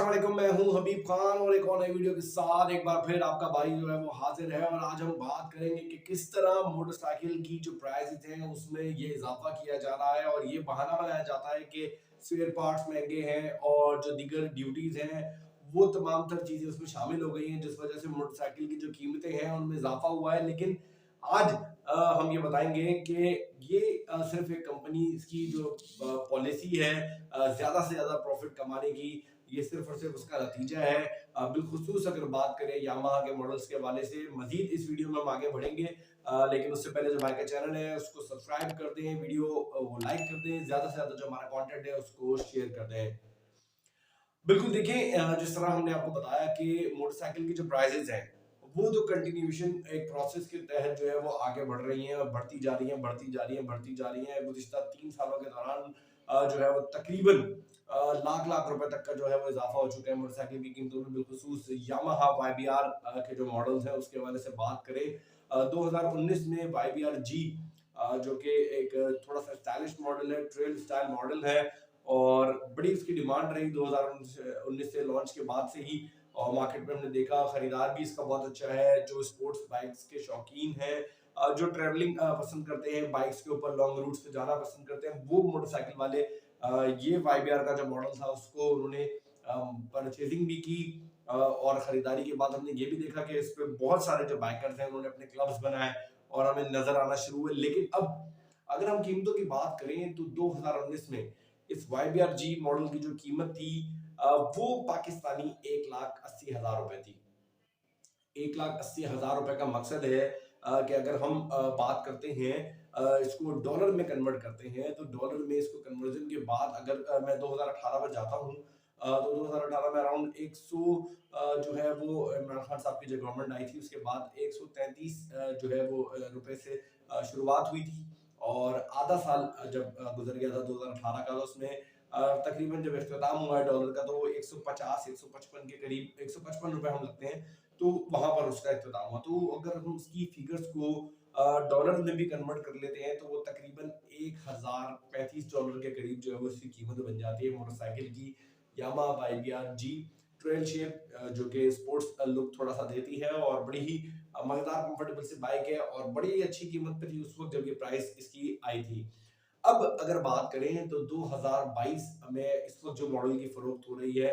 अस्सलाम वालेकुम, मैं हूं हबीब खान और एक और नई वीडियो के साथ एक बार फिर आपका भाई जो है वो हाजिर है। और आज हम बात करेंगे कि किस तरह मोटरसाइकिल की जो प्राइसेस हैं उसमें ये इजाफा किया जा रहा है और ये बहाना बनाया जाता है कि स्पेयर पार्ट्स महंगे हैं और जो दीगर ड्यूटीज हैं वो तमाम तर चीजें उसमें शामिल हो गई हैं, जिस वजह से मोटरसाइकिल की जो कीमतें हैं उनमें इजाफा हुआ है। लेकिन आज हम ये बताएंगे कि ये सिर्फ एक कंपनी की जो पॉलिसी है ज्यादा से ज्यादा प्रॉफिट कमाने की, ये सिर्फ और सिर्फ उसका नतीजा है। बिलखुसूस अगर बात करें यामाहा के मॉडल्स के हवाले से, मजीद इस वीडियो में हम आगे बढ़ेंगे। लेकिन उससे पहले जो भाई का चैनल है उसको सब्सक्राइब कर दें, वीडियो वो लाइक कर दें, ज्यादा से ज्यादा जो हमारा कंटेंट है उसको शेयर कर दें। बिल्कुल देखिए, जिस तरह हमने आपको बताया कि मोटरसाइकिल की जो प्राइसेस हैं वो तो कंटिन्यूएशन एक प्रोसेस के तहत जो है वो आगे बढ़ रही हैं और बढ़ती जा रही हैं, बढ़ती जा रही हैं, बढ़ती जा रही हैं। गुज़िश्ता 3 सालों के दौरान जो है वो तकरीबन लाख लाख रुपए तक का जो है वो इजाफा हो चुका है मोटरसाइकिल की कीमतों में। बिलखुसूस यामाहा YBR के जो मॉडल्स हैं उसके हवाले से बात करें, 2019 में YBR G जो कि एक थोड़ा सा स्टाइलिश मॉडल है, ट्रेल स्टाइल मॉडल है और बड़ी उसकी डिमांड रही 2019 से लॉन्च के बाद से ही। और मार्केट में हमने देखा खरीदार भी इसका बहुत अच्छा है। जो स्पोर्ट्स बाइक्स के शौकीन हैं, जो ट्रैवलिंग पसंद करते हैं, बाइक्स के ऊपर लॉन्ग रूट्स पे जाना पसंद करते हैं, वो मोटरसाइकिल वाले ये YBR का जो मॉडल था उसको उन्होंने परचेजिंग भी की। और खरीदारी के बाद हमने ये भी देखा कि इस पे बहुत सारे जो बाइकर्स हैं उन्होंने अपने क्लब्स बनाए और हमें नजर आना शुरू हुए। लेकिन अब अगर हम कीमतों की बात करें तो 2019 में इस YBR G मॉडल की जो कीमत थी वो पाकिस्तानी 1,80,000 रुपए थी। 1,80,000 रुपए का मकसद है कि अगर हम बात करते हैं, इसको डॉलर में कन्वर्ट करते हैं तो डॉलर में इसको कन्वर्जन के बाद अगर मैं 2018 में जाता हूँ, तो 2018 में अराउंड 100 जो है वो इमरान खान साहब की जो गवर्नमेंट आई थी उसके बाद 133 जो है वो रुपए से शुरुआत हुई थी। और आधा साल जब गुजर गया था 2018 का, तो उसमें तकरीबन जब इख्तिताम हुआ है डॉलर का तो वो 150 155 के करीब 155 रुपए हम लगते हैं, तो वहां पर उसका इख्तिताम हुआ। तो अगर हम उसकी फिगर्स को डॉलर में भी कन्वर्ट कर लेते हैं तो वो तकरीबन $1,035 के करीब जो है वो उसकी कीमत बन जाती है मोटरसाइकिल की। Yamaha YBR G trail shape जो कि स्पोर्ट्स लुक थोड़ा सा देती है और बड़ी ही मजेदार कंफर्टेबल सी बाइक है और बड़ी ही अच्छी कीमत पे थी उस वक्त जब ये प्राइस इसकी आई थी। अब अगर बात करें तो 2022 में इस वक्त जो मॉडल की फरोख्त हो रही है,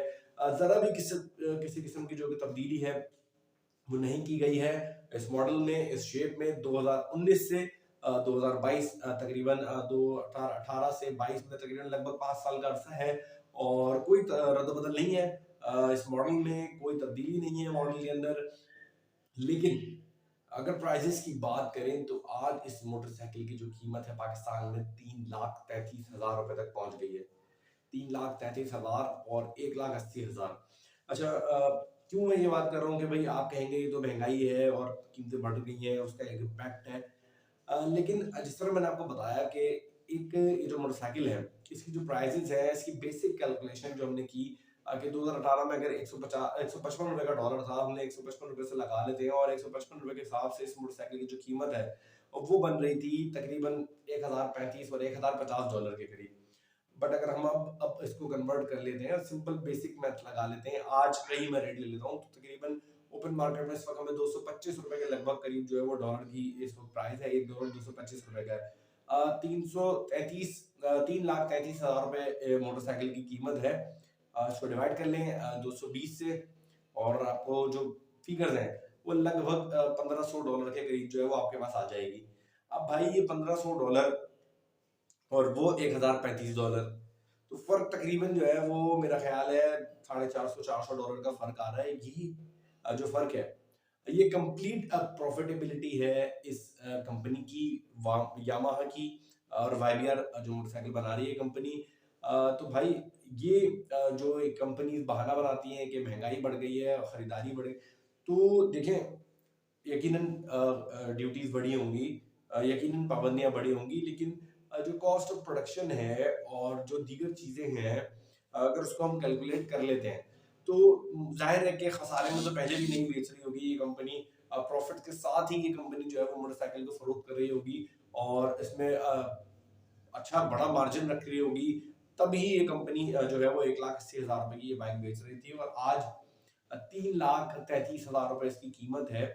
जरा भी किसी किस्म की जो तब्दीली है वो नहीं की गई है इस मॉडल में, इस शेप में। 2019 से 2022 तकरीबन 2018 से 22 में तकरीबन लगभग 5 साल का अरसा है और कोई रद्द-बदल नहीं है इस मॉडल में, कोई तब्दीली नहीं है मॉडल के अंदर। लेकिन अगर प्राइसेस की बात करें तो आज इस मोटरसाइकिल की जो कीमत है पाकिस्तान में 3,33,000 रुपए तक पहुंच गई है। 3,33,000 और 1,80,000। अच्छा, क्यों मैं ये बात कर रहा हूँ कि भाई आप कहेंगे ये तो महंगाई है और कीमतें बढ़ गई हैं, उसका एक इम्पैक्ट है। लेकिन जिस तरह मैंने आपको बताया कि एक ये जो मोटरसाइकिल है इसकी जो प्राइसेस है, इसकी बेसिक कैलकुलेशन जो हमने की कि 2018 में अगर 150 155 रुपए का डॉलर था, हमने 155 रुपए से लगा लेते हैं और 155 रुपए के हिसाब से इस मोटरसाइकिल की जो कीमत है वो बन रही थी तकरीबन 1,035 और 1,050 डॉलर के करीब। बट अगर हम अब इसको कन्वर्ट कर लेते हैं, सिंपल बेसिक मैथ लगा लेते हैं, आज का ही मैं रेट ले लेता हूँ, तो तकरीबन ओपन मार्केट में इस वक्त हमें 225 रुपए के लगभग करीब जो है वो डॉलर की इस वक्त प्राइस है। $1 225 रुपए का है। 333 3,33,000 रुपए मोटरसाइकिल की कीमत है। इसको डिवाइड कर लें 220 से और आपको जो फिगर्स हैं वो लगभग $1,500 के करीब जो है वो आपके पास आ जाएगी। अब भाई ये $1,500 और वो $1,035, तो फर्क तकरीबन जो है वो मेरा ख्याल है $350 400 का फर्क आ रहा है। यही जो फर्क है ये कंप्लीट प्रॉफिटेबिलिटी है इस कंपनी की, यामाहा की। और YBR जो मोटरसाइकिल बना रही है कंपनी, तो भाई ये जो एक कंपनी बहाना बनाती है कि महंगाई बढ़ गई है और खरीदारी बढ़ गई, तो देखें यकीनन ड्यूटीज बढ़ी होंगी, यकीनन पाबंदियां बढ़ी होंगी, लेकिन जो कॉस्ट ऑफ प्रोडक्शन है और जो दीगर चीजें हैं अगर उसको हम कैलकुलेट कर लेते हैं तो जाहिर है कि खसारे में तो पहले भी नहीं बेच रही होगी ये कंपनी। प्रॉफिट के साथ ही ये कंपनी जो है वो मोटरसाइकिल को फरोख्त कर रही होगी और इसमें अच्छा बड़ा मार्जिन रख रही होगी। तभी ये कंपनी जो है वो 1,80,000 रुपए की ये बाइक बेच रही थी और आज 3,33,000 रुपए इसकी कीमत है।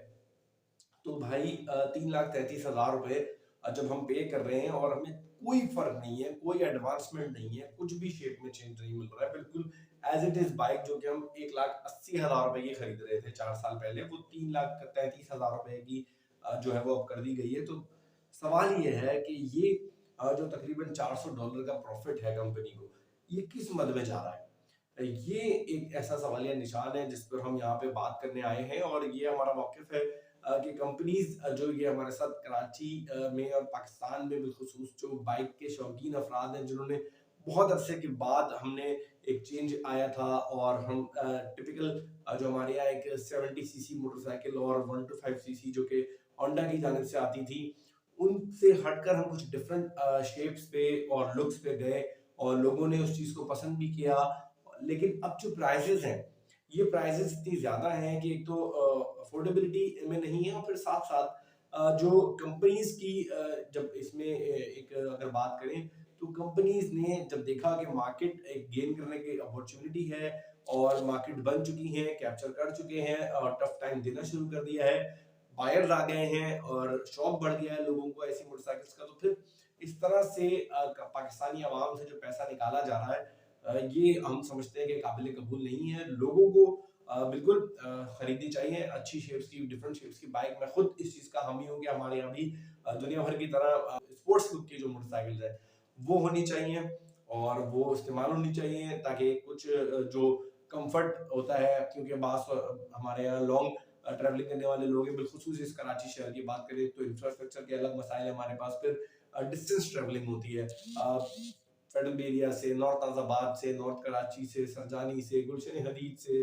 तो भाई 3,33,000 रुपए जब हम पे कर रहे हैं और हमें कोई फर्क नहीं है, कोई एडवांसमेंट नहीं है, कुछ भी शेप में चेंज नहीं मिल रहा है, बिल्कुल एज इट इज बाइक जो कि हम 1,80,000 रुपए की खरीद रहे थे 4 साल पहले, वो 3,33,000 रुपए की जो है वो अब कर दी गई है। तो सवाल ये है कि ये जो तकरीबन $400 का प्रॉफिट है कंपनी को, ये किस मद में जा रहा है? ये एक ऐसा सवालिया निशान है जिस पर हम यहाँ पे बात करने आए हैं और ये हमारा मौक़िफ़ है कि कंपनीज जो ये हमारे साथ कराची में और पाकिस्तान में बिलखुसूस जो बाइक के शौकीन अफराद हैं जिन्होंने बहुत अरसे के बाद हमने एक चेंज आया था और हम टिपिकल जो हमारे यहाँ एक 70 सीसी मोटरसाइकिल और 125 सीसी जो कि होंडा की जानिब से आती थी, उनसे हटकर हम कुछ डिफरेंट शेप्स पे और लुक्स पे गए और लोगों ने उस चीज़ को पसंद भी किया। लेकिन अब जो प्राइसेस हैं, ये प्राइसेस इतनी ज़्यादा हैं कि एक तो अफोर्डेबिलिटी में नहीं है और फिर साथ-साथ जो कंपनीज़ की जब इसमें एक अगर बात करें तो कंपनीज़ ने जब देखा कि मार्केट एक गेन करने की अपॉर्चुनिटी है और मार्केट बन चुकी है, कैप्चर कर चुके हैं और टफ टाइम देना शुरू कर दिया है, बायर्स आ गए हैं और शौक बढ़ गया है लोगों को ऐसी मोटरसाइकिल्स का, तो फिर इस तरह से पाकिस्तानी अवाम से जो पैसा निकाला जा रहा है ये हम समझते हैं कि काबिल कबूल नहीं है। लोगों को बिल्कुल खरीदनी चाहिए अच्छी शेप्स की, डिफरेंट शेप्स की बाइक। मैं खुद इस चीज़ का हामी हूँ कि हमारे यहाँ भी दुनिया भर की तरह स्पोर्ट्स लुक की जो मोटरसाइकिल्स है वो होनी चाहिए और वो इस्तेमाल होनी चाहिए ताकि कुछ जो कंफर्ट होता है, क्योंकि बास हमारे यहाँ लॉन्ग ट्रैवलिंग करने वाले लोग हैं, बिलखुसूस इस कराची शहर की बात करें तो इंफ्रास्ट्रक्चर के अलग मसाइल है हमारे पास, फिर डिस्टेंस ट्रैवलिंग होती है फेडरल एरिया से, नॉर्थ आज़ाबाद से, नॉर्थ कराची से, सरजानी से, गुलशन हदीद से,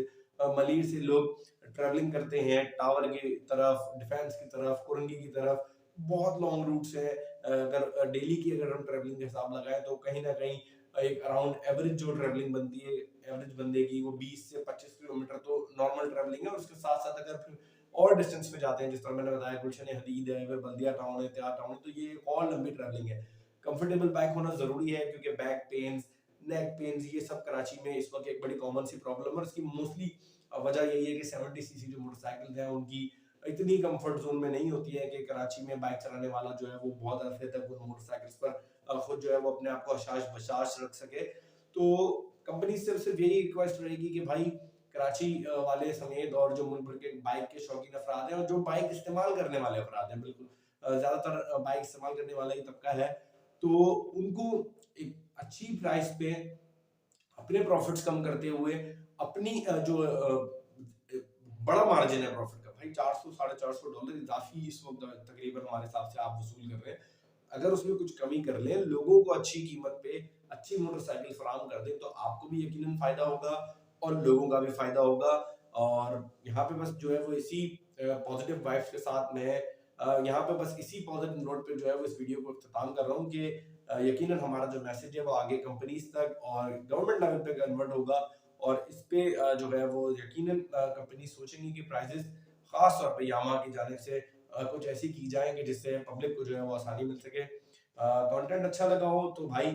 मलीर से लोग ट्रैवलिंग करते हैं टावर की तरफ, डिफेंस की तरफ, कुरंगी की तरफ। बहुत लॉन्ग रूट्स हैं। अगर डेली की अगर हम ट्रैवलिंग का हिसाब लगाएं तो कहीं ना कहीं एक अराउंड एवरेज जो ट्रैवलिंग बनती है एवरेज बंदे की वो 20 से 25 किलोमीटर तो नॉर्मल ट्रैवलिंग है। और उसके साथ साथ अगर फिर और डिस्टेंस पे जाते हैं जिस तरह मैंने बताया गुलशन हदीद है, फिर बल्दिया टाउन है, त्यार टाउन है, तो ये और लंबी ट्रैवलिंग है। कंफर्टेबल बाइक होना जरूरी है क्योंकि बैक पेन्स, नेक पेन्स ये सब कराची में इस वक्त एक बड़ी कॉमन सी प्रॉब्लम है और इसकी मोस्टली वजह यही है कि 70 सीसी जो मोटरसाइकिल हैं उनकी इतनी कंफर्ट जोन में नहीं होती है कि कराची में बाइक चलाने वाला जो है वो बहुत अरसे तक उन मोटरसाइकिल्स पर खुद जो है वो अपने आप को हशाश बशाश रख सके। तो कंपनी से सिर्फ यही रिक्वेस्ट रहेगी कि भाई कराची वाले समेत और जो मुल्क भर के बाइक के शौकीन अफराद हैं और जो बाइक इस्तेमाल करने वाले अफराद हैं, बिल्कुल ज्यादातर बाइक इस्तेमाल करने वाला ही तबका है, तो उनको एक अच्छी प्राइस पे अपने प्रॉफिट्स कम करते हुए अपनी जो बड़ा मार्जिन है प्रॉफिट का, भाई 400 $450 इजाफी इस वक्त तकरीबन हमारे हिसाब से आप वसूल कर रहे हैं, अगर उसमें कुछ कमी कर लें, लोगों को अच्छी कीमत पे अच्छी मोटरसाइकिल फराहम कर दें, तो आपको भी यकीनन फायदा होगा और लोगों का भी फायदा होगा। और यहाँ पे बस जो है वो इसी पॉजिटिव वाइब्स के साथ मैं यहाँ पे बस इसी पॉजिटिव नोट पे जो है वो इस वीडियो को इख्तिताम कर रहा हूँ कि यकीनन हमारा जो मैसेज है वो आगे कंपनीज तक और गवर्नमेंट लेवल पे कन्वर्ट होगा और इस पे जो है वो यकीनन कंपनी सोचेंगी कि प्राइजेस खास तौर पे यामा की जानिब से कुछ ऐसी की जाए कि जिससे पब्लिक को जो है वो आसानी मिल सके। कंटेंट अच्छा लगा हो तो भाई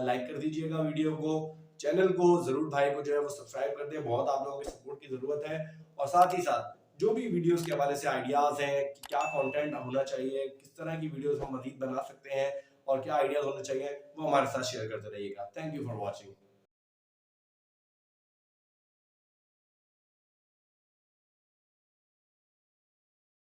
लाइक कर दीजिएगा वीडियो को, चैनल को जरूर भाई को जो है वो सब्सक्राइब कर दें, बहुत आप लोगों की सपोर्ट की जरूरत है। और साथ ही साथ जो भी वीडियोस के हवाले से आइडियाज हैं कि क्या कंटेंट होना चाहिए, किस तरह की वीडियोस हम मजीद बना सकते हैं और क्या आइडियाज होने चाहिए, वो हमारे साथ शेयर करते रहिएगा। Thank you for watching.